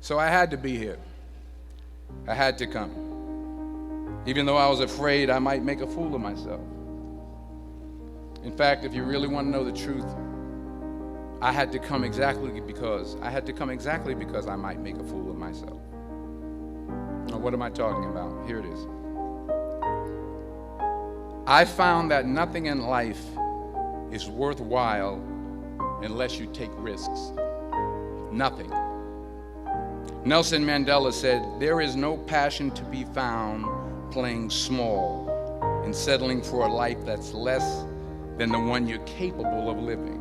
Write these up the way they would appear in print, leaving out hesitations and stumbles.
So I had to be here. I had to come. Even though I was afraid I might make a fool of myself. In fact, if you really want to know the truth, I had to come exactly because I might make a fool of myself. Now, what am I talking about? Here it is. I found that nothing in life is worthwhile unless you take risks. Nothing. Nelson Mandela said, "There is no passion to be found playing small and settling for a life that's less than the one you're capable of living."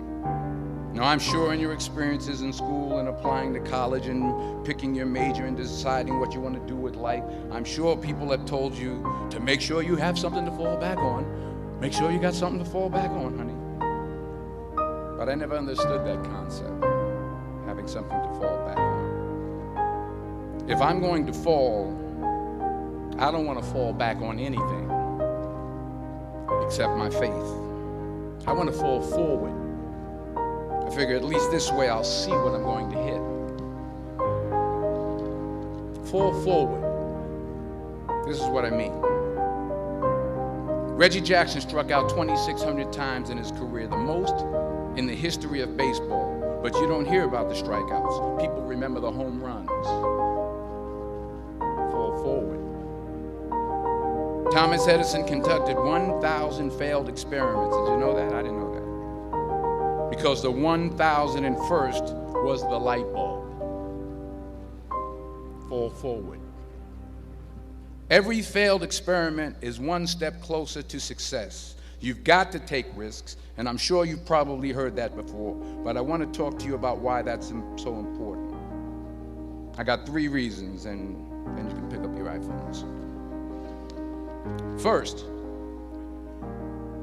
Now, I'm sure in your experiences in school and applying to college and picking your major and deciding what you want to do with life, I'm sure people have told you to make sure you have something to fall back on. Make sure you got something to fall back on, honey. But I never understood that concept, having something to fall back on. If I'm going to fall, I don't want to fall back on anything except my faith. I want to fall forward. I figure at least this way I'll see what I'm going to hit. Fall forward. This is what I mean. Reggie Jackson struck out 2,600 times in his career, the most in the history of baseball. But you don't hear about the strikeouts. People remember the home runs. Fall forward. Thomas Edison conducted 1,000 failed experiments. Did you know that? I didn't know that. Because the 1,001st was the light bulb. Fall forward. Every failed experiment is one step closer to success. You've got to take risks, and I'm sure you've probably heard that before, but I want to talk to you about why that's so important. I got 3 reasons, and then you can pick up your iPhones. First,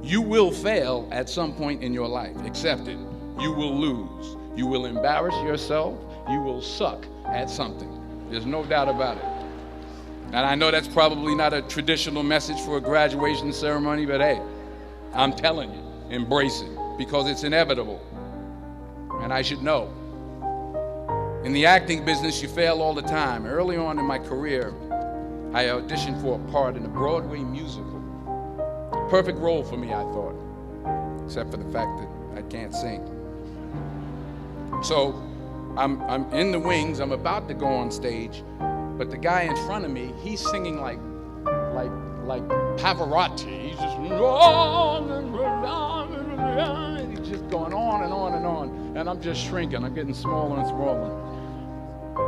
you will fail at some point in your life. Accept it. You will lose. You will embarrass yourself. You will suck at something. There's no doubt about it. And I know that's probably not a traditional message for a graduation ceremony, but hey, I'm telling you, embrace it, because it's inevitable. And I should know. In the acting business, you fail all the time. Early on in my career, I auditioned for a part in a Broadway musical. Perfect role for me, I thought, except for the fact that I can't sing. So I'm in the wings, I'm about to go on stage, but the guy in front of me, he's singing like Pavarotti. He's just he's just going on and on and on, and I'm just shrinking. I'm getting smaller and smaller.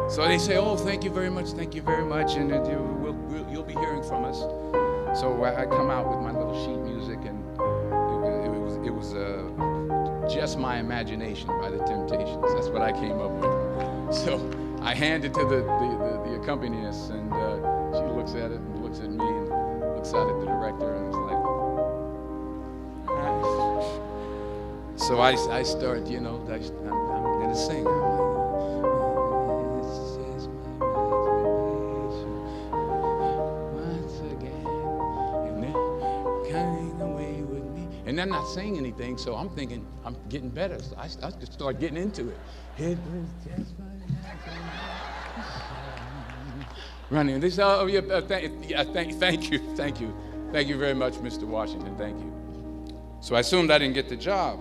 So they say, "Oh, thank you very much, and you'll be hearing from us." So I come out with my little sheet music, and it was Just My Imagination by the Temptations. That's what I came up with. So I hand it to the accompanist, and she looks at it and looks at me and looks out at the director, and it's like, so I start, I'm going to sing. I'm like, it's just my imagination once again, and they're coming away with me. And they're not saying anything, so I'm thinking I'm getting better. So I just start getting into it. It was just my imagination. Running. They say, "Oh, yeah, thank you very much, Mr. Washington. Thank you." So I assumed I didn't get the job.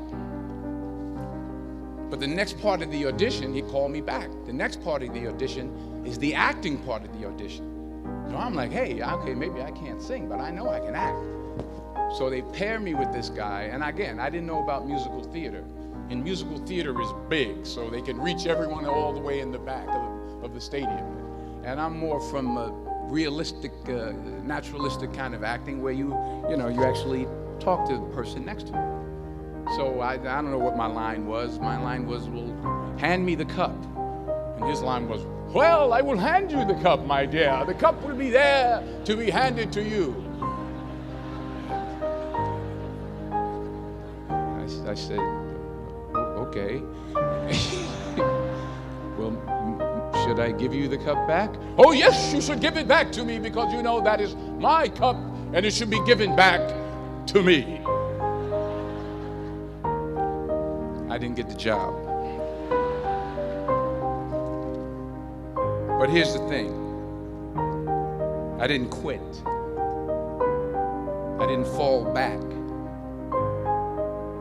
But the next part of the audition, he called me back. The next part of the audition is the acting part of the audition. So I'm like, hey, okay, maybe I can't sing, but I know I can act. So they pair me with this guy, and again, I didn't know about musical theater. And musical theater is big, so they can reach everyone all the way in the back of the stadium. And I'm more from a realistic, naturalistic kind of acting where you actually talk to the person next to you. So I don't know what my line was. My line was, "Well, hand me the cup." And his line was, "Well, I will hand you the cup, my dear. The cup will be there to be handed to you." I said, "Okay." "Well, should I give you the cup back?" "Oh, yes, you should give it back to me, because you know that is my cup and it should be given back to me." I didn't get the job. But here's the thing. I didn't quit. I didn't fall back.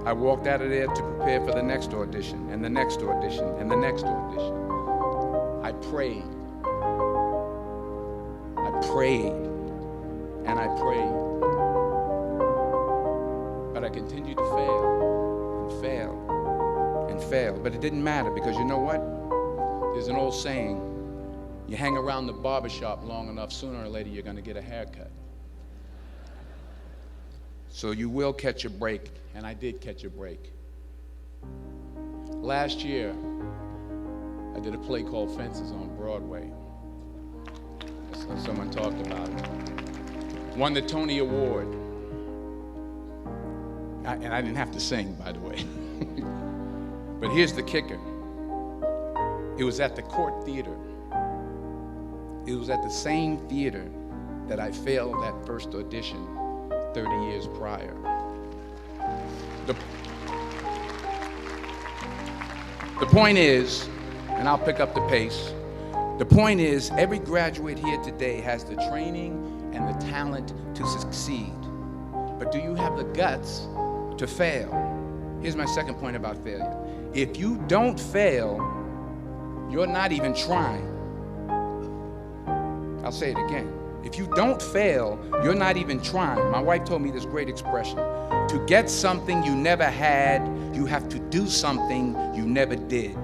I walked out of there to prepare for the next audition, and the next audition, and the next audition. I prayed. I prayed. And I prayed. But I continued to fail and fail and fail. But it didn't matter, because you know what? There's an old saying, you hang around the barbershop long enough, sooner or later you're going to get a haircut. So you will catch a break, and I did catch a break. Last year, I did a play called Fences on Broadway. Someone talked about it. Won the Tony Award. And I didn't have to sing, by the way. But here's the kicker. It was at the Court Theater. It was at the same theater that I failed that first audition 30 years prior. The point is, and I'll pick up the pace, the point is, every graduate here today has the training and the talent to succeed. But do you have the guts to fail? Here's my second point about failure. If you don't fail, you're not even trying. I'll say it again. If you don't fail, you're not even trying. My wife told me this great expression. To get something you never had, you have to do something you never did.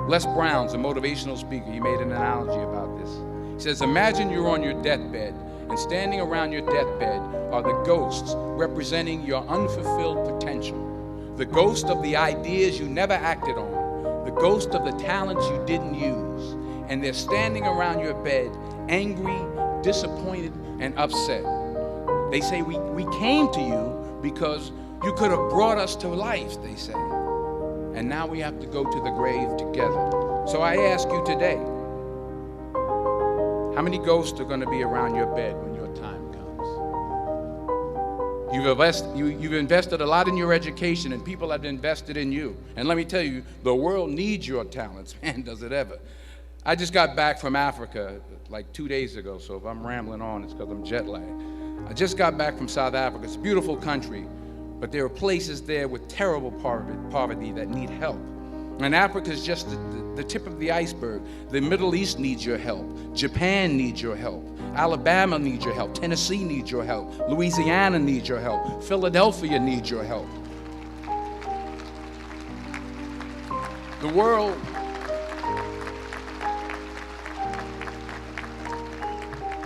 Les Brown's a motivational speaker. He made an analogy about this. He says, imagine you're on your deathbed, and standing around your deathbed are the ghosts representing your unfulfilled potential. The ghost of the ideas you never acted on. The ghost of the talents you didn't use. And they're standing around your bed, angry, disappointed, and upset. They say, we came to you because you could have brought us to life, they say. And now we have to go to the grave together. So I ask you today, how many ghosts are going to be around your bed when your time comes? You've invested a lot in your education, and people have invested in you. And let me tell you, the world needs your talents. Man, does it ever. I just got back from Africa like 2 days ago, so if I'm rambling on, it's because I'm jet lagged. I just got back from South Africa. It's a beautiful country, but there are places there with terrible poverty that need help. And Africa is just the tip of the iceberg. The Middle East needs your help. Japan needs your help. Alabama needs your help. Tennessee needs your help. Louisiana needs your help. Philadelphia needs your help. The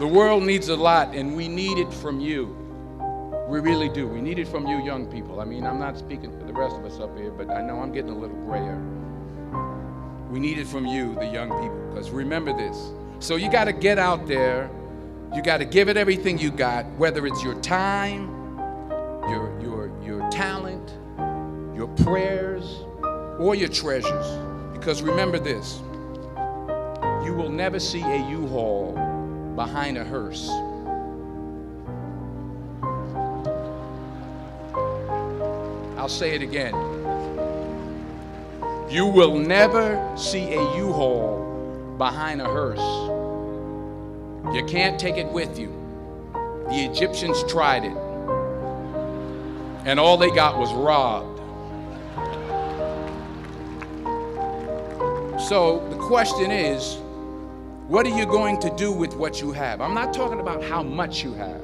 world needs a lot, and we need it from you. We really do. We need it from you young people. I mean, I'm not speaking for the rest of us up here, but I know I'm getting a little grayer. We need it from you, the young people, because remember this. So you got to get out there. You got to give it everything you got, whether it's your time, your talent, your prayers, or your treasures. Because remember this. You will never see a U-Haul behind a hearse. I'll say it again. You will never see a U-Haul behind a hearse. You can't take it with you. The Egyptians tried it, and all they got was robbed. So the question is, what are you going to do with what you have? I'm not talking about how much you have.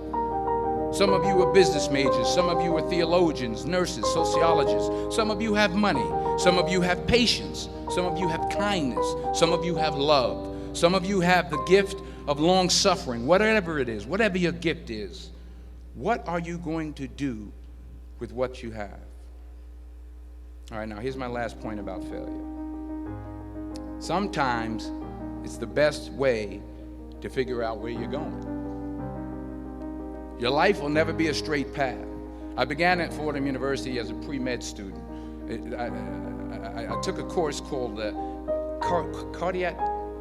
Some of you are business majors. Some of you are theologians, nurses, sociologists. Some of you have money. Some of you have patience. Some of you have kindness. Some of you have love. Some of you have the gift of long suffering. Whatever it is, whatever your gift is, what are you going to do with what you have? All right, now here's my last point about failure. Sometimes it's the best way to figure out where you're going. Your life will never be a straight path. I began at Fordham University as a pre-med student. I took a course called cardiac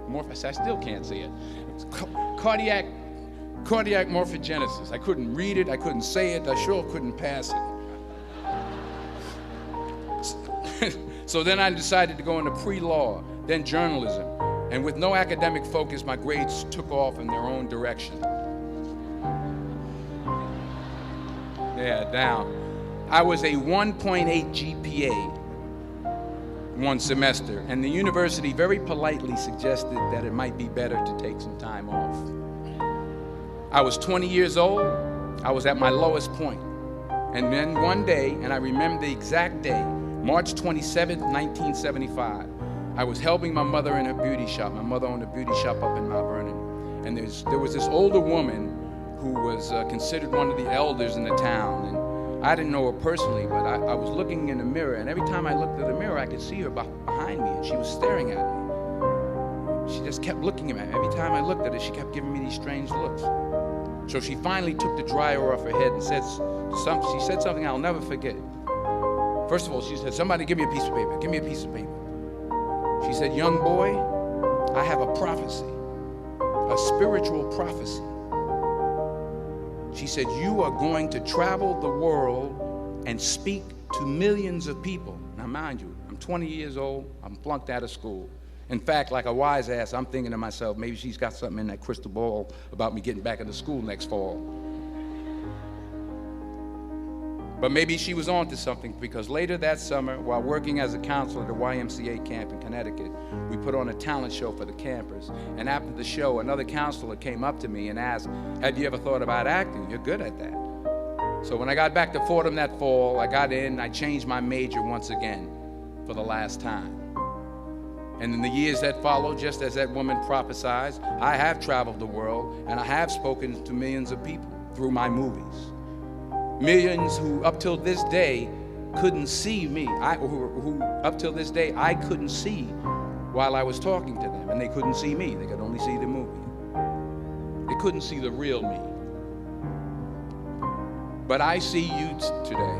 morphogenesis. I still can't say it. Cardiac morphogenesis. I couldn't read it. I couldn't say it. I sure couldn't pass it. So then I decided to go into pre-law, then journalism. And with no academic focus, my grades took off in their own direction. Yeah, down. I was a 1.8 GPA one semester, and the university very politely suggested that it might be better to take some time off. I was 20 years old. I was at my lowest point. And then one day, and I remember the exact day, March 27th, 1975, I was helping my mother in her beauty shop. My mother owned a beauty shop up in Mount Vernon. And there was this older woman who was considered one of the elders in the town. And I didn't know her personally, but I was looking in the mirror, and every time I looked at the mirror, I could see her behind me, and she was staring at me. She just kept looking at me. Every time I looked at her, she kept giving me these strange looks. So she finally took the dryer off her head and said something I'll never forget. First of all, she said, "Somebody give me a piece of paper. Give me a piece of paper." She said, "Young boy, I have a prophecy, a spiritual prophecy." She said, "You are going to travel the world and speak to millions of people." Now, mind you, I'm 20 years old. I'm flunked out of school. In fact, like a wise ass, I'm thinking to myself, maybe she's got something in that crystal ball about me getting back into school next fall. But maybe she was onto something, because later that summer, while working as a counselor at a YMCA camp in Connecticut, we put on a talent show for the campers. And after the show, another counselor came up to me and asked, "Have you ever thought about acting? You're good at that." So when I got back to Fordham that fall, I got in and I changed my major once again for the last time. And in the years that followed, just as that woman prophesied, I have traveled the world and I have spoken to millions of people through my movies. Millions who up till this day couldn't see me, who up till this day I couldn't see while I was talking to them, and they couldn't see me. They could only see the movie. They couldn't see the real me. But I see you today,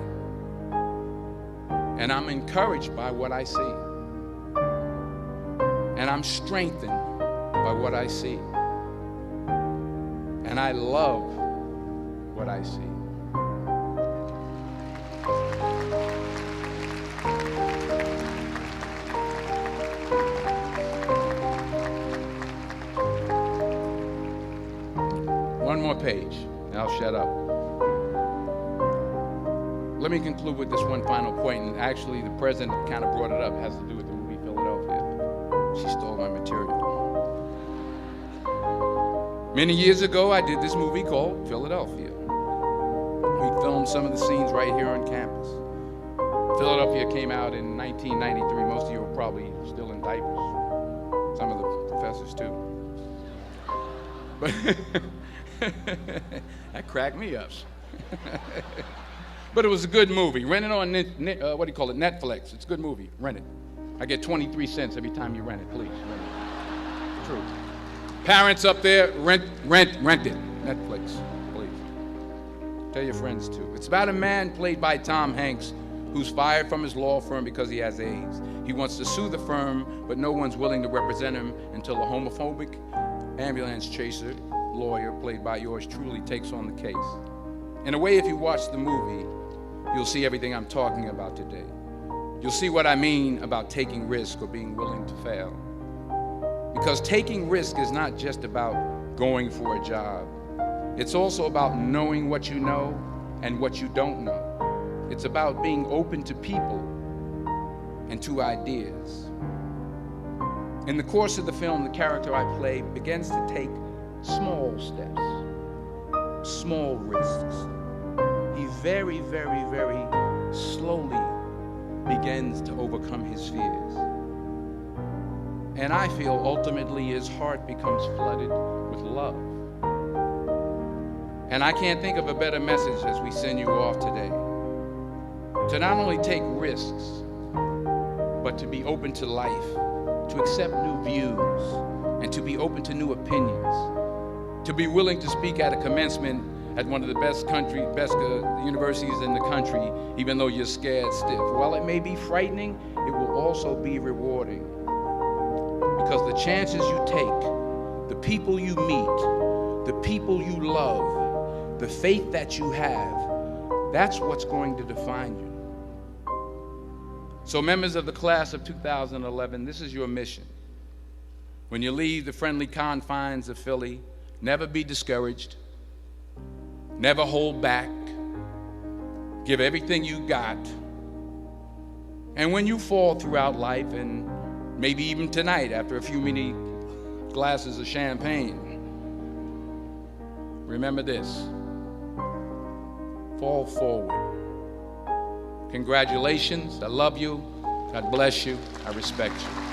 and I'm encouraged by what I see, and I'm strengthened by what I see, and I love what I see. One more page, and I'll shut up. Let me conclude with this one final point, and actually the president kind of brought it up. It has to do with the movie Philadelphia. She stole my material. Many years ago, I did this movie called Philadelphia. We filmed some of the scenes right here on campus. Philadelphia came out in 1993. Most of you were probably still in diapers. Some of the professors too. But that cracked me up. But it was a good movie. Rent it on Netflix. It's a good movie. Rent it. I get 23 cents every time you rent it. Please, rent it. True. Parents up there, rent it. Netflix, please. Tell your friends too. It's about a man played by Tom Hanks who's fired from his law firm because he has AIDS. He wants to sue the firm, but no one's willing to represent him until a homophobic ambulance chaser lawyer, played by yours truly, takes on the case. In a way, if you watch the movie, you'll see everything I'm talking about today. You'll see what I mean about taking risk or being willing to fail. Because taking risk is not just about going for a job. It's also about knowing what you know and what you don't know. It's about being open to people and to ideas. In the course of the film, the character I play begins to take small steps, small risks. He very, very, very slowly begins to overcome his fears. And I feel ultimately his heart becomes flooded with love. And I can't think of a better message as we send you off today. To not only take risks, but to be open to life, to accept new views, and to be open to new opinions, to be willing to speak at a commencement at one of the best universities in the country, even though you're scared stiff. While it may be frightening, it will also be rewarding. Because the chances you take, the people you meet, the people you love, the faith that you have, that's what's going to define you. So members of the class of 2011, this is your mission. When you leave the friendly confines of Philly, never be discouraged. Never hold back. Give everything you got. And when you fall throughout life, and maybe even tonight after a few many glasses of champagne, remember this: fall forward. Congratulations. I love you. God bless you. I respect you.